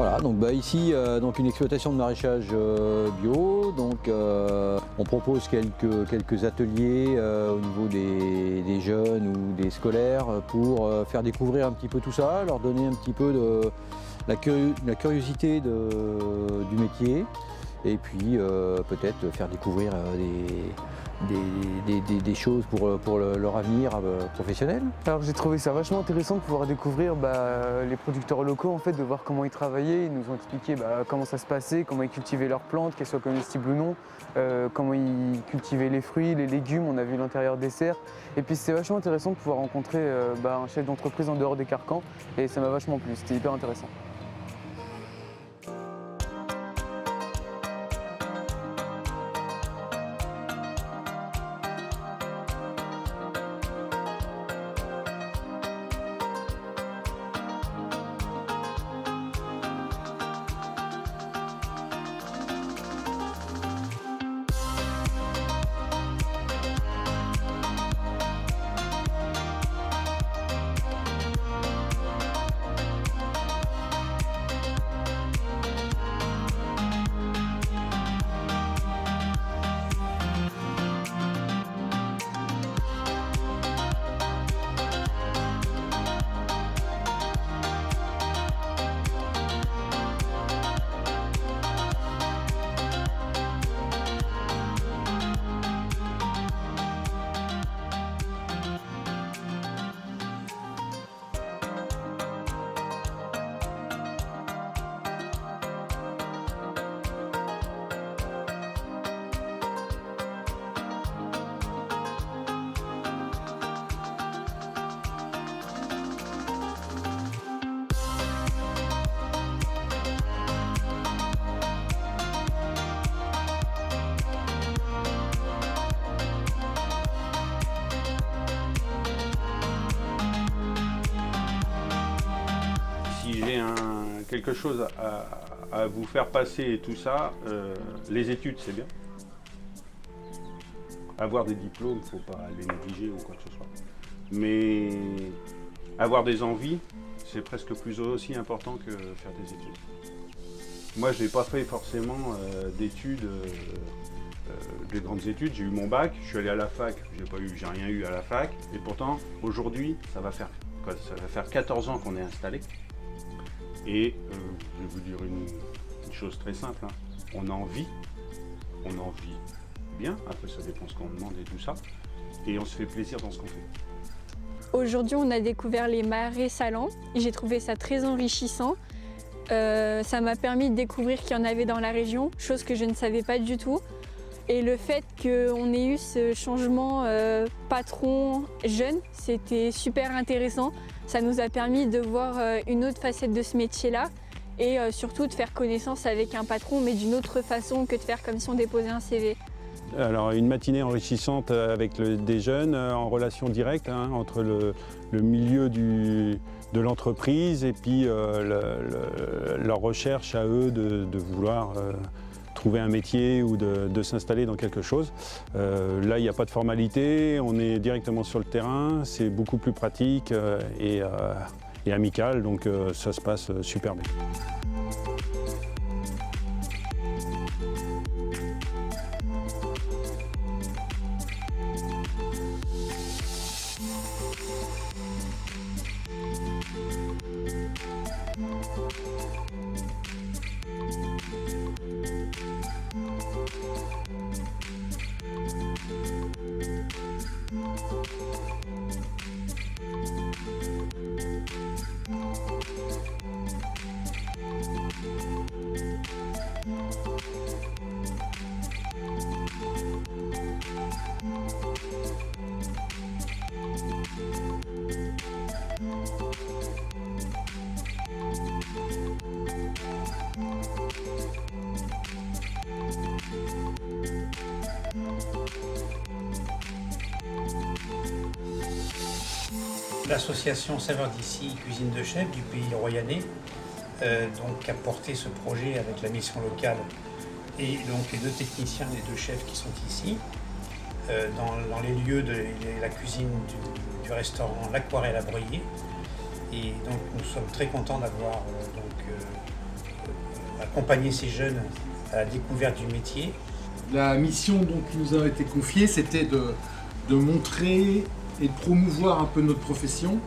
Voilà, donc ici donc une exploitation de maraîchage bio. Donc on propose quelques ateliers au niveau des jeunes ou des scolaires pour faire découvrir un petit peu tout ça, leur donner un petit peu de la curiosité du métier, et puis peut-être faire découvrir des choses pour leur avenir professionnel. Alors j'ai trouvé ça vachement intéressant de pouvoir découvrir les producteurs locaux, en fait, de voir comment ils travaillaient. Ils nous ont expliqué comment ça se passait, comment ils cultivaient leurs plantes, qu'elles soient comestibles ou non, comment ils cultivaient les fruits, les légumes, on a vu l'intérieur des serres. Et puis c'est vachement intéressant de pouvoir rencontrer un chef d'entreprise en dehors des carcans, et ça m'a vachement plu, c'était hyper intéressant. Si j'ai quelque chose à vous faire passer et tout ça, les études c'est bien. Avoir des diplômes, il ne faut pas les négliger ou quoi que ce soit. Mais avoir des envies, c'est presque plus aussi important que faire des études. Moi, je n'ai pas fait forcément d'études, des grandes études. J'ai eu mon bac, je suis allé à la fac, j'ai rien eu à la fac. Et pourtant, aujourd'hui, ça va faire 14 ans qu'on est installé. Et je vais vous dire une chose très simple, hein. On en vit bien, après ça dépend ce qu'on demande et tout ça, et on se fait plaisir dans ce qu'on fait. Aujourd'hui, on a découvert les marais salants et j'ai trouvé ça très enrichissant. Ça m'a permis de découvrir qu'il y en avait dans la région, chose que je ne savais pas du tout. Et le fait qu'on ait eu ce changement patron jeune, c'était super intéressant. Ça nous a permis de voir une autre facette de ce métier-là et surtout de faire connaissance avec un patron, mais d'une autre façon que de faire comme si on déposait un CV. Alors une matinée enrichissante avec des jeunes en relation directe entre le milieu de l'entreprise et puis leur recherche à eux de vouloir trouver un métier ou de s'installer dans quelque chose. Là, il n'y a pas de formalité, on est directement sur le terrain, c'est beaucoup plus pratique et amical, donc ça se passe super bien. L'association Saveurs d'ici, cuisine de chef du pays royannais, donc a porté ce projet avec la mission locale et donc les deux techniciens, les deux chefs qui sont ici, dans les lieux de la cuisine du restaurant L'Aquarelle à Breuillé. Et donc nous sommes très contents d'avoir accompagner ces jeunes à la découverte du métier. La mission donc, qui nous a été confiée, c'était de montrer et de promouvoir un peu notre profession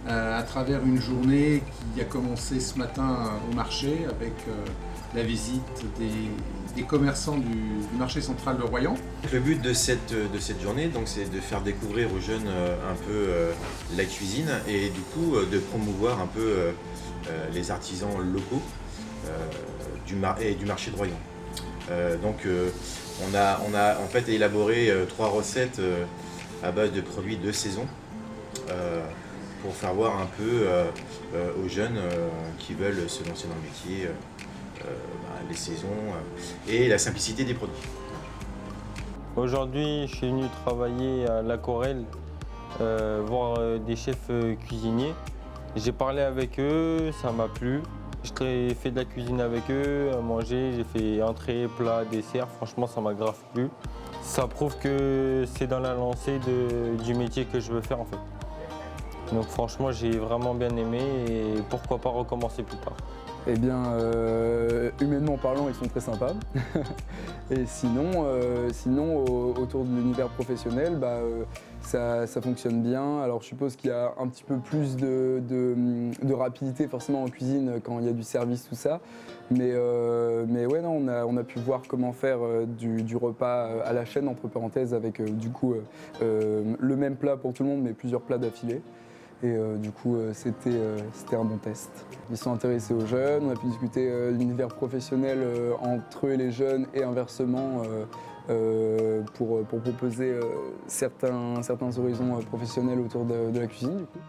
à travers une journée qui a commencé ce matin au marché avec la visite des commerçants du marché central de Royan. Le but de cette journée, c'est de faire découvrir aux jeunes un peu la cuisine et du coup de promouvoir un peu les artisans locaux du marché de Royan. On a en fait élaboré 3 recettes à base de produits de saison pour faire voir un peu aux jeunes qui veulent se lancer dans le métier les saisons et la simplicité des produits. Aujourd'hui, je suis venu travailler à La Corelle, voir des chefs cuisiniers. J'ai parlé avec eux, ça m'a plu. J'ai fait de la cuisine avec eux, à manger, j'ai fait entrée, plat, dessert. Franchement, ça m'a grave plu. Ça prouve que c'est dans la lancée du métier que je veux faire en fait. Donc franchement, j'ai vraiment bien aimé et pourquoi pas recommencer plus tard. Eh bien, humainement parlant, ils sont très sympas. Et sinon, autour de l'univers professionnel, ça fonctionne bien. Alors je suppose qu'il y a un petit peu plus de rapidité forcément en cuisine quand il y a du service, tout ça. Mais ouais, non, on a pu voir comment faire du repas à la chaîne, entre parenthèses, avec du coup le même plat pour tout le monde, mais plusieurs plats d'affilée. Et du coup, c'était un bon test. Ils sont intéressés aux jeunes, on a pu discuter l'univers professionnel entre eux et les jeunes et inversement pour proposer certains horizons professionnels autour de la cuisine. Du coup.